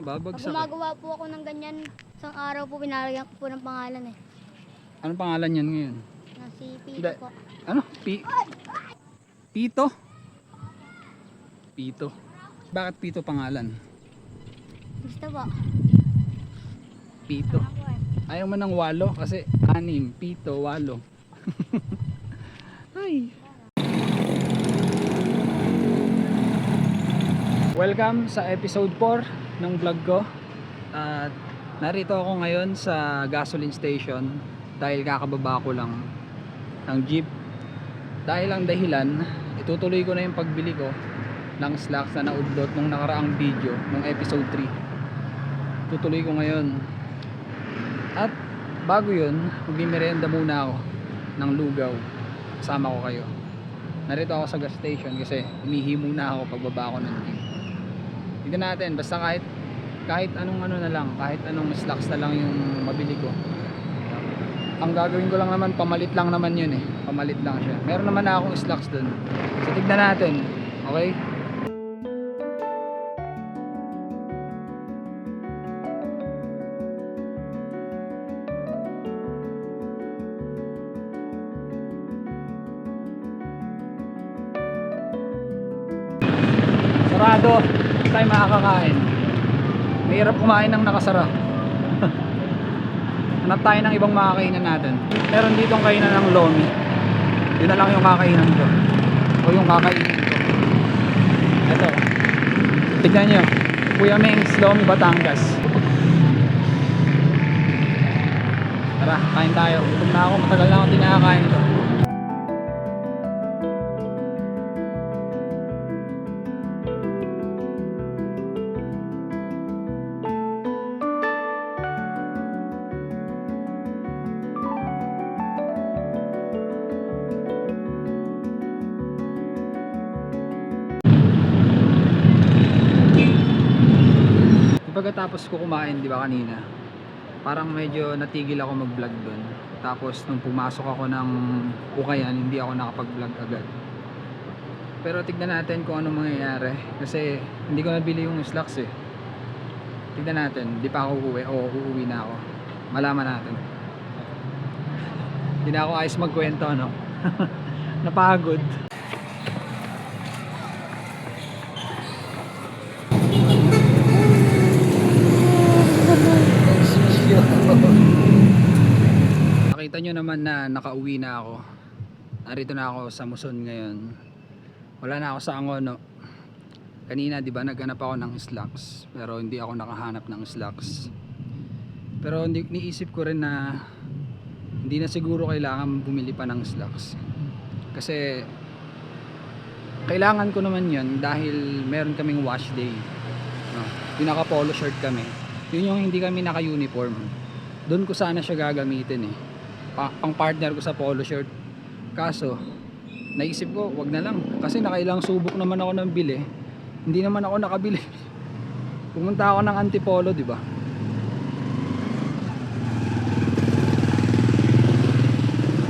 babagsak. Gumagawa po ako ng ganyan. Isang araw po pinalagyan ko po ng pangalan eh. Anong pangalan yan ngayon? Na si Pito Hindi. po. Ano? Pito? Pito. Bakit Pito pangalan? Gusto po. Pito. Ayaw mo ng walo kasi 6, pito, walo. Ay. Welcome sa episode 4 ng vlog ko. At narito ako ngayon sa gasoline station dahil kakababa ko lang ng jeep. Dahil ang dahilan, itutuloy ko na yung pagbili ko ng slacks na naudlot nung nakaraang video nung episode 3. Tutuloy ko ngayon. At bago yun, magmimerienda muna ako ng lugaw. Kasama ko kayo. Narito ako sa gas station kasi umihi muna ako pagbaba ko ng jeep. Tignan natin, basta kahit anong ano na lang, kahit anong slacks na lang yung mabili ko. Ang gagawin ko lang naman, pamalit lang naman yun eh. Pamalit lang siya. Meron naman na akong slacks dun. So tignan natin, okay? Sarado, hindi tayo makakakain. Mahirap kumain ng nakasara. Hanap tayo ng ibang makakainan natin. Meron ditong kainan ng lomi. Yun na lang yung kakainan ko. O yung kakainin ko. Ito. Tignan nyo. Kuya Meng's Lomi Batangas. Tara, kain tayo. Gutom na ako. Matagal na ako tinakakain ito. Pagkatapos ko kumain, di ba kanina, parang medyo natigil ako mag-vlog doon. Tapos nung pumasok ako ng Ukayan, hindi ako nakapag-vlog agad. Pero tignan natin kung ano mangyayari kasi hindi ko nabili yung slacks eh. Tignan natin, di pa ako uuwi o uuwi na ako. Malaman natin. Hindi na ako ayos magkwento, no? Napagod. Nakita nyo naman na nakauwi na ako. Narito na ako sa Muson ngayon. Wala na ako sa Angono. Kanina di ba naghanap ako ng slacks, pero hindi ako nakahanap ng slacks. Pero niisip ko rin na hindi na siguro kailangan bumili pa ng slacks. Kasi kailangan ko naman yun dahil meron kaming wash day. No, pinaka polo shirt kami. Yun yung hindi kami naka-uniform. Doon ko sana siya gagamitin eh. Pang partner ko sa polo shirt. Kaso, naisip ko, wag na lang. Kasi nakailang subok naman ako ng bili. Hindi naman ako nakabili. Pumunta ako ng Antipolo, di ba?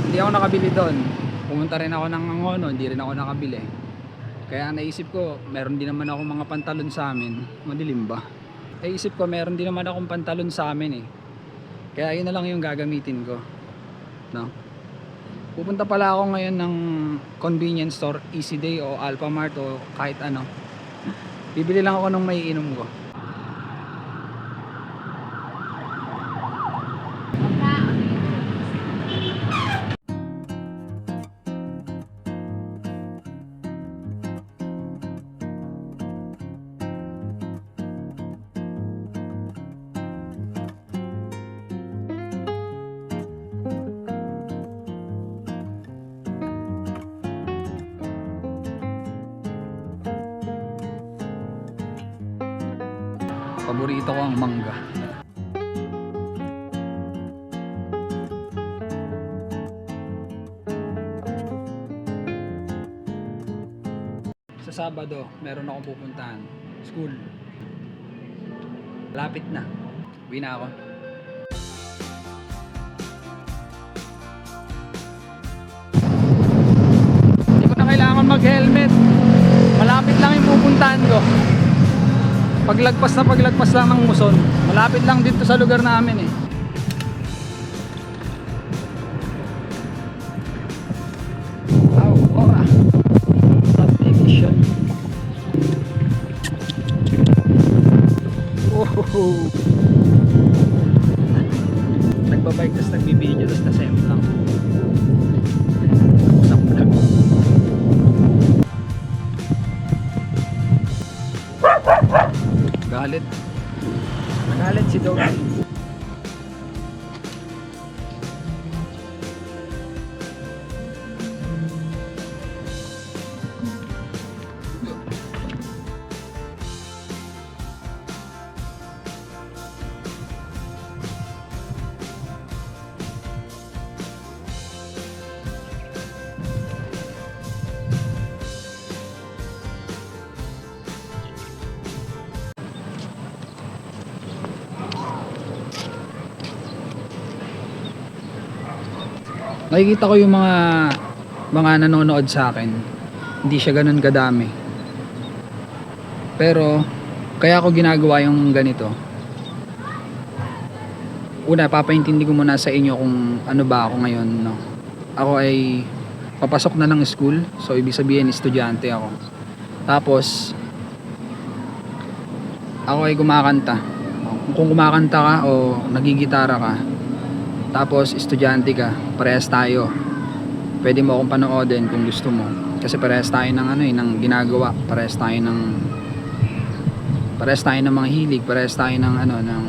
Hindi ako nakabili doon. Pumunta rin ako ng Angono, hindi rin ako nakabili. Kaya naisip ko, meron din naman ako mga pantalon sa amin. Madilim ba? Naisip ko meron din naman akong pantalon sa amin eh. Kaya yun na lang yung gagamitin ko. No? Pupunta pala ako ngayon ng convenience store, Easy Day o Alphamart o kahit ano. Bibili lang ako ng maiinom ko. Paborito ko ang mangga. Sa Sabado, meron akong pupuntahan. School. Lapit na. Uwi na ako. Hindi ko na kailangan mag-helmet. Malapit lang yung pupuntahan ko. Paglagpas lang ng Muson. Malapit lang dito sa lugar namin eh. Aurora subdivision. Oh, nagbabike tas nagbibideo tas nasem lang. Sa vlog. Galit. Nagalit si Dog. Nakikita ko yung mga nanonood sa akin. Hindi siya ganun kadami. Pero kaya ako ginagawa yung ganito. Una, papaintindi ko muna sa inyo kung ano ba ako ngayon, no. Ako ay papasok na ng school, so ibig sabihin estudyante ako. Tapos ako ay kumakanta. Kung kumakanta ka o nagigitara ka, tapos estudyante ka, parehas tayo. Pwede mo akong panoodin kung gusto mo. Kasi parehas tayo ng ng ginagawa, parehas tayo ng mga hilig, parehas tayo ng ng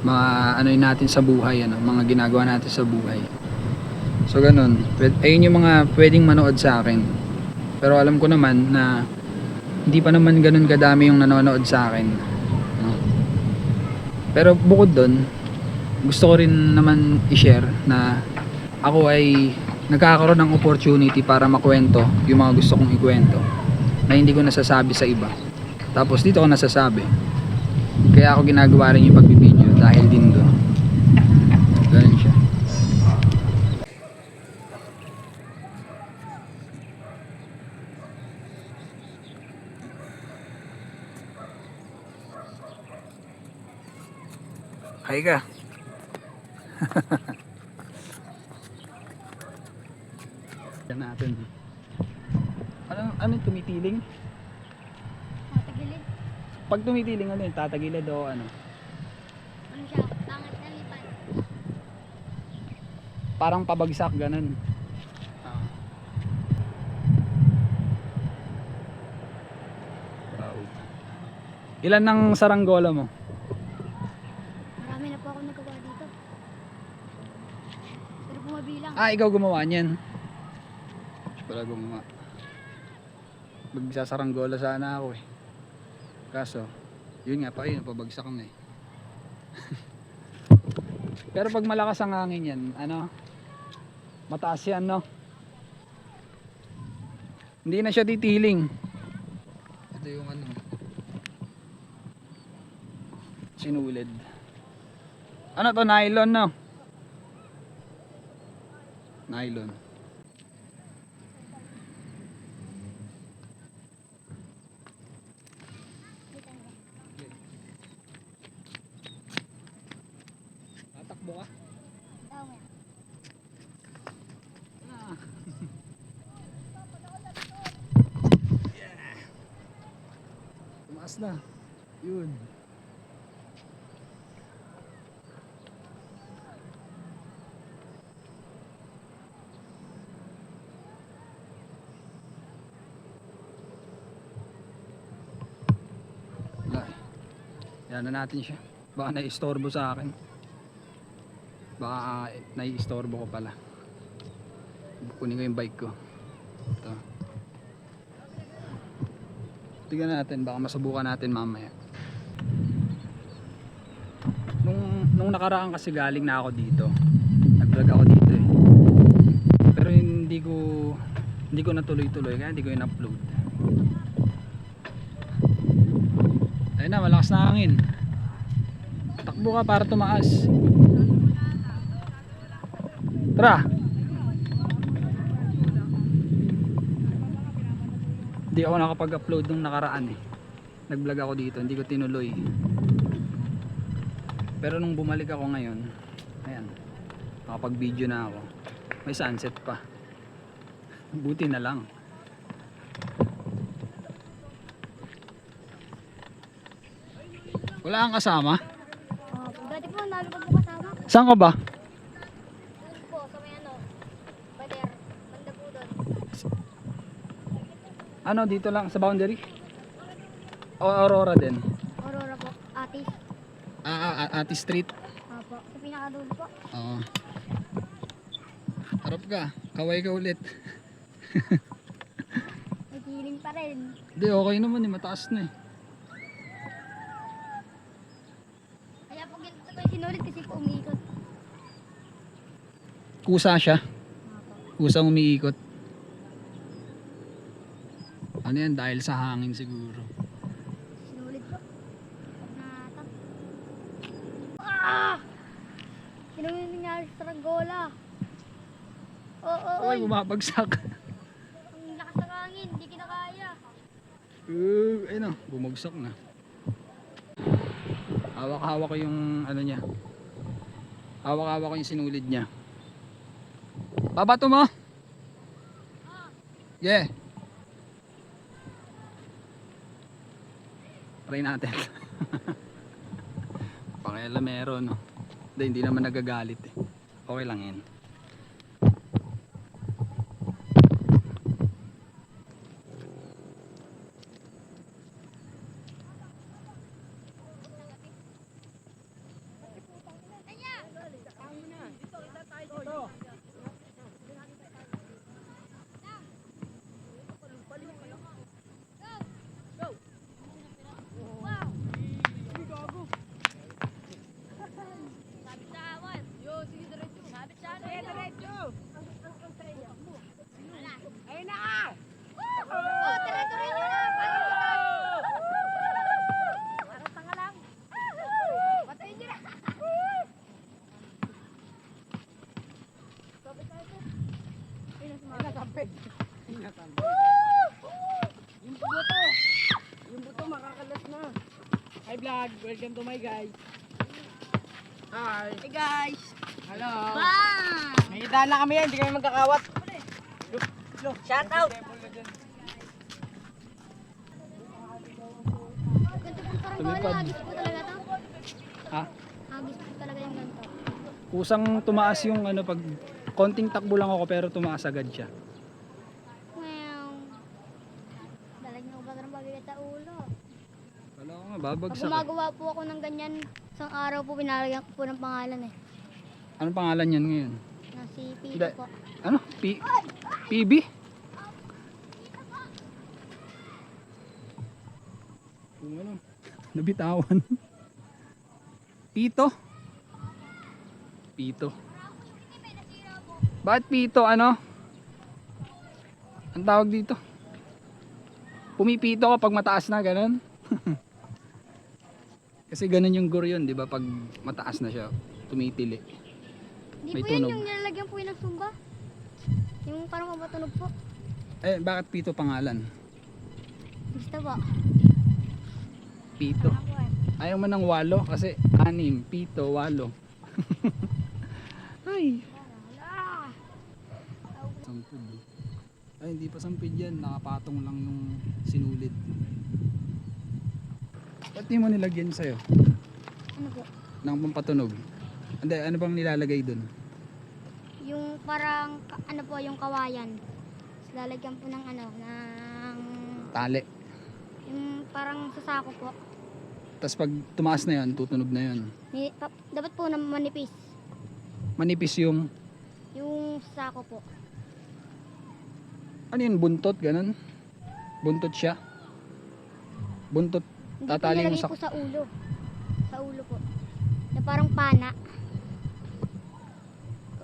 mga natin sa buhay, mga ginagawa natin sa buhay. So ganun. Ayun yung mga pwedeng manood sa akin. Pero alam ko naman na hindi pa naman ganun kadami yung nanonood sa akin, no? Pero bukod doon, gusto ko rin naman i-share na ako ay nagkakaroon ng opportunity para makwento yung mga gusto kong ikwento na hindi ko nasasabi sa iba. Tapos dito ko nasasabi. Kaya ako ginagawa rin yung pagbibideo dahil din doon. Ganun siya. Hi ka. Yan natin. Ano tumitiling? Matagilid. Pag tumitiling tatagilid o ano? Ano siya? Pangit na lipan. Parang pabagsak ganun. Wow. Ilan ng saranggola mo? Marami na po ako nagawa dito. Pero bumabilang. Ikaw gumawa niyan. Wala gumawa. Magsasaranggola sana ako eh. Kaso, yun nga pa yun, pabagsak na eh. Pero pag malakas ang hangin yan, mataas yan, no? Hindi na siya titiling. Ito yung sinulid. Ano to, nylon, no? Nylon. Tatakbo ka? Tama. Tumaas na. Yun. Yan na natin siya. Baka nai-istorbo sa akin. Baka nai-istorbo ko pala. Kunin ko yung bike ko. Ito. Tignan natin, baka masubukan natin mamaya. Nung nakaraan kasi galing na ako dito. Nag-vlog ako dito eh. Pero hindi ko natuloy-tuloy kaya hindi ko in-upload. Ayun na, malakas na hangin. Takbo ka para tumaas. Tara. Hindi ako nakapag-upload nung nakaraan eh. nag-vlog ako dito, hindi ko tinuloy. Pero nung bumalik ako ngayon, ayan, nakapag-video na ako. May sunset pa. Buti na lang. Wala kang kasama? Dati po, nalipag po kasama. Saan ka ba? Doon po, sa may ano, Baler, banda po doon. Ano, dito lang sa boundary? O Aurora din? Aurora po, Atis. Ati Street? Opo, sa pinakadulo po. Oo. Harap ka, kaway ka ulit. May feeling pa rin. Hindi, okay naman eh, mataas na eh. Kaya po ganito ko yung sinulit kasi po umiikot. Kusa siya, Opo. kusang umiikot. Ano yan, dahil sa hangin siguro. Sinulit po. Natap. Ah! Sino yung nangyari sa Rangola? Oo, Ay, bumabagsak. ang lakas ng hangin, hindi kinakaya. Ayun na, bumagsak na. Hawak-hawak ko yung ano niya. Hawak-hawak ko yung sinulid niya. Babato mo? Yeah. Try natin. Pakialamero, no? Hindi naman nagagalit eh. Okay lang yan. Yung buto makakalas na. Hi vlog, welcome to my guys. Hi. Hey guys! Hello. Bang! May idaan na kami yan, hindi kami magkakawat. Shout out. Ganito po parang Lumipad. wala, hagis po talaga to. Ha? Hagis po talaga yung ganito. Kusang tumaas yung ano, pag konting takbo lang ako pero tumaas agad siya. Meow. Dalag na ubat ng babigat sa ulo. Wala ko nga, Pag babagsak. gumagawa po ako ng ganyan, isang araw po pinalagyan ko po ng pangalan eh. Anong pangalan niyan ngayon? Na si Pito Hindi. po. Ano? PB? Ano? Nabitawan. Pito? Pito. Bakit pito? Ano? Ang tawag dito? Pumipito kapag mataas na, ganun? Kasi ganun yung guryon, di ba? Pag mataas na siya, tumitili. Hindi May po yun tunog. yung nilalagyan po yun ng sumba. Yung parang mabatunog po. Eh, bakit pito pangalan? Gusto po. Pito. Ako eh. Ayaw mo ng walo kasi 6, 7, 8. Ay. Ah! Sampid. Ay, hindi pa sampid yan. Nakapatong lang yung sinulid. Ba't di mo nilagyan sa'yo? Ano po? Nang pampatunog. Hindi, ano bang nilalagay dun? Yung parang, ano po, yung kawayan. Tapos lalagyan po ng ano, ng... Tali. Yung parang sasako po. Tapos pag tumaas na yan, tutunog na yan. Dapat po na manipis. Manipis yung, Yung sasako po. ano yun, buntot, ganun? Buntot siya? Buntot, Hindi tatali po mo nilagay sa... po sa ulo. Sa ulo po. Na parang pana.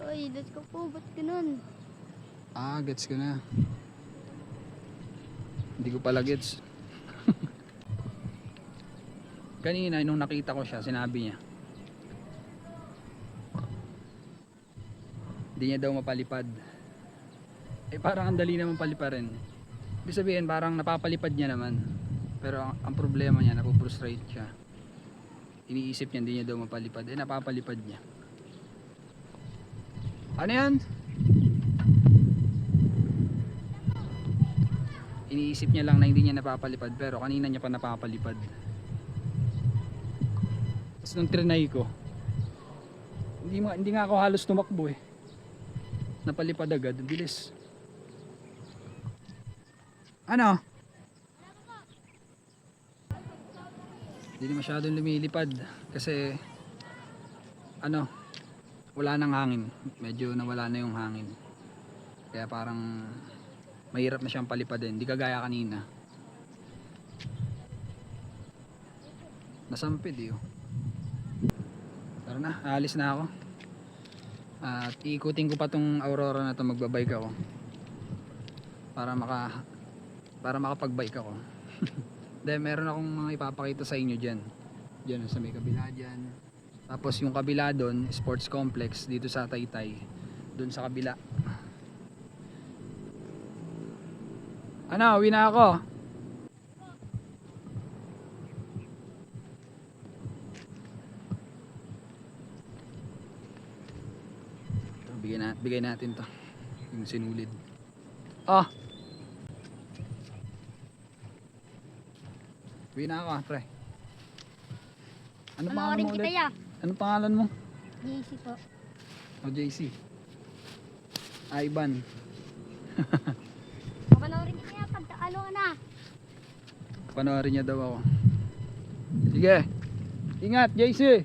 Ay, let's go po. Ba't ganun? Ah, gets ko na. Hindi ko pala gets. Kanina, nung nakita ko siya, sinabi niya. Hindi niya daw mapalipad. Eh parang ang dali naman paliparin. Ibig sabihin, parang napapalipad niya naman. Pero ang problema niya, napuprustrate siya. Iniisip niya hindi niya daw mapalipad. Napapalipad niya. Ano yan? Iniisip niya lang na hindi niya napapalipad, pero kanina niya pa napapalipad. Tapos nung trinay ko, hindi nga ako halos tumakbo eh. Napalipad agad, bilis. Ano? Hindi masyadong lumilipad kasi ano, wala nang hangin. Medyo nawala na yung hangin. Kaya parang mahirap na siyang palipadin. Hindi kagaya kanina. Nasampid eh. Oh. Tara na, aalis na ako. At iikutin ko pa tong Aurora na to, magbabike ako. Para makapag-bike ako. Dahil meron akong mga ipapakita sa inyo dyan. Dyan sa may kabila dyan. Tapos yung kabila doon, sports complex dito sa Taytay. Doon sa kabila. Ano, uwi na ako. Bigay natin to. Yung sinulid. Oh. Uwi na ako, pre. Ano pangalan Panoorin mo kita ulit? ya. Anong pangalan mo? JC po. O JC. Ivan. Panoorin kita ya pag ano na. Panoorin niya daw ako. Sige. Ingat, JC.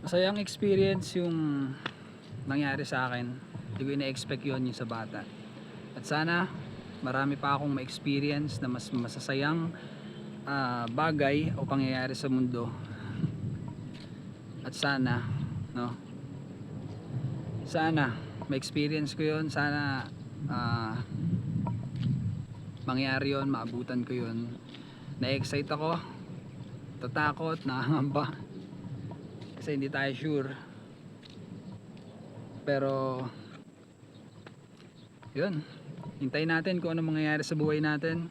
Masayang experience yung nangyari sa akin. Hindi ko ina-expect yun yung sa bata. At sana marami pa akong ma-experience na mas masasayang bagay o pangyayari sa mundo. At sana, no? Sana ma-experience ko yun. Sana mangyari yun, maabutan ko yun. Na-excite ako, tatakot, nakangamba. Kasi hindi tayo sure. Pero yun, hintayin natin kung ano mangyayari sa buhay natin.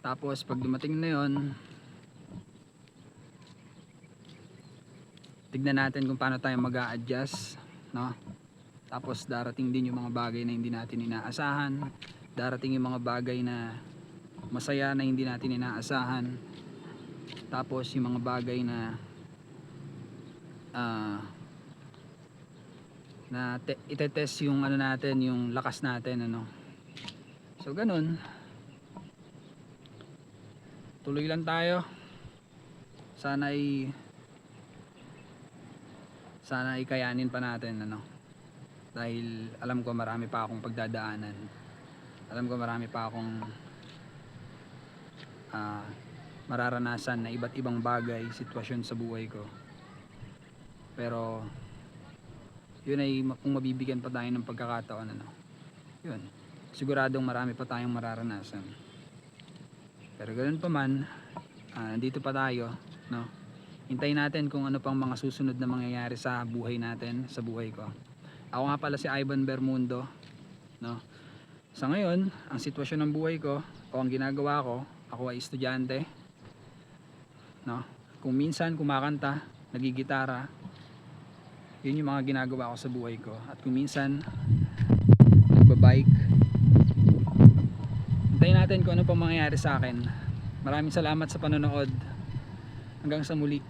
Tapos pag dumating na yun, tignan natin kung paano tayo mag-a-adjust, no? Tapos darating din yung mga bagay na hindi natin inaasahan. Darating yung mga bagay na masaya na hindi natin inaasahan. Tapos yung mga bagay na itetest yung ano natin, yung lakas natin, ano. So ganun, tuloy lang tayo. Sana ay kayanin pa natin, ano, dahil alam ko marami pa akong pagdadaanan. Alam ko marami pa akong mararanasan na iba't ibang bagay, sitwasyon sa buhay ko. Pero yun ay kung mabibigyan pa tayo ng pagkakataon, ano, yun, siguradong marami pa tayong mararanasan. Pero ganoon pa man, nandito pa tayo, no? Hintayin natin kung ano pang mga susunod na mangyayari sa buhay natin, sa buhay ko. Ako nga pala si Ivan Bermundo, no? Sa ngayon, ang sitwasyon ng buhay ko o ang ginagawa ko, ako ay estudyante, no? Kung minsan kumakanta, nagigitara, yun yung mga ginagawa ko sa buhay ko. At kung minsan nagbabike. Hintayin natin kung ano pang mangyayari sa akin. Maraming salamat sa panonood. Hanggang sa muli.